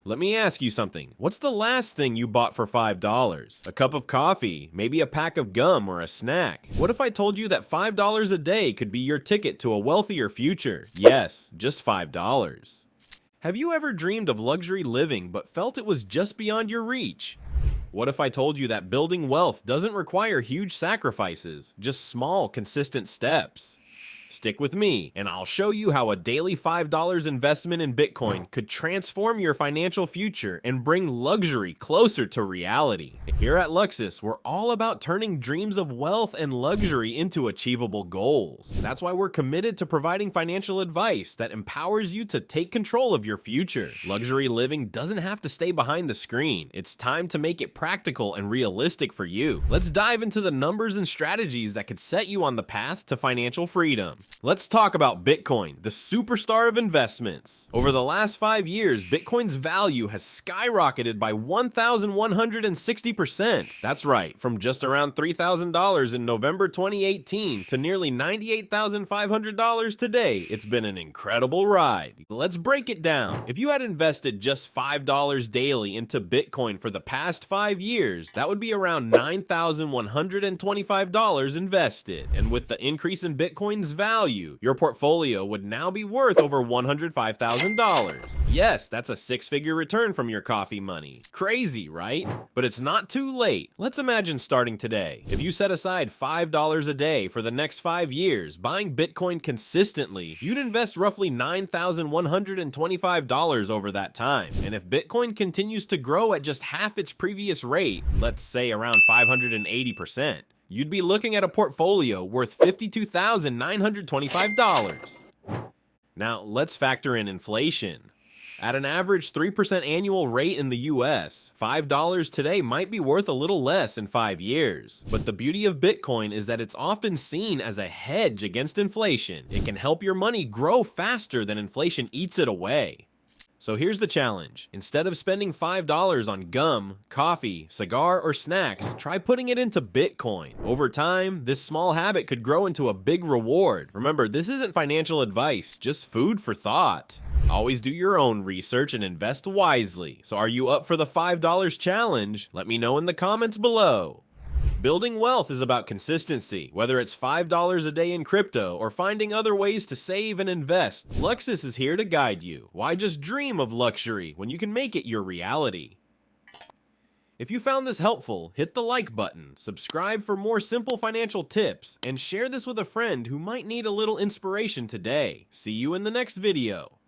Let me ask you something. What's the last thing you bought for $5? A cup of coffee, maybe a pack of gum or a snack. What if I told you that $5 a day could be your ticket to a wealthier future? Yes, just $5. Have you ever dreamed of luxury living but felt it was just beyond your reach? What if I told you that building wealth doesn't require huge sacrifices, just small, consistent steps? Stick with me, and I'll show you how a daily $5 investment in Bitcoin could transform your financial future and bring luxury closer to reality. Here at Luxus, we're all about turning dreams of wealth and luxury into achievable goals. That's why we're committed to providing financial advice that empowers you to take control of your future. Luxury living doesn't have to stay behind the screen. It's time to make it practical and realistic for you. Let's dive into the numbers and strategies that could set you on the path to financial freedom. Let's talk about Bitcoin, the superstar of investments. Over the last 5 years, Bitcoin's value has skyrocketed by 1,160%. That's right, from just around $3,000 in November 2018 to nearly $98,500 today. It's been an incredible ride. Let's break it down. If you had invested just $5 daily into Bitcoin for the past 5 years, that would be around $9,125 invested. And with the increase in Bitcoin's value, your portfolio would now be worth over $105,000. Yes, that's a 6-figure return from your coffee money. Crazy, right? But it's not too late. Let's imagine starting today. If you set aside $5 a day for the next 5 years, buying Bitcoin consistently, you'd invest roughly $9,125 over that time. And if Bitcoin continues to grow at just half its previous rate, let's say around 580%, you'd be looking at a portfolio worth $52,925. Now, let's factor in inflation. At an average 3% annual rate in the US, $5 today might be worth a little less in 5 years. But the beauty of Bitcoin is that it's often seen as a hedge against inflation. It can help your money grow faster than inflation eats it away. So here's the challenge. Instead of spending $5 on gum, coffee, cigar, or snacks, try putting it into Bitcoin. Over time, this small habit could grow into a big reward. Remember, this isn't financial advice, just food for thought. Always do your own research and invest wisely. So are you up for the $5 challenge? Let me know in the comments below. Building wealth is about consistency. Whether it's $5 a day in crypto or finding other ways to save and invest, Luxus is here to guide you. Why just dream of luxury when you can make it your reality? If you found this helpful, hit the like button, subscribe for more simple financial tips, and share this with a friend who might need a little inspiration today. See you in the next video.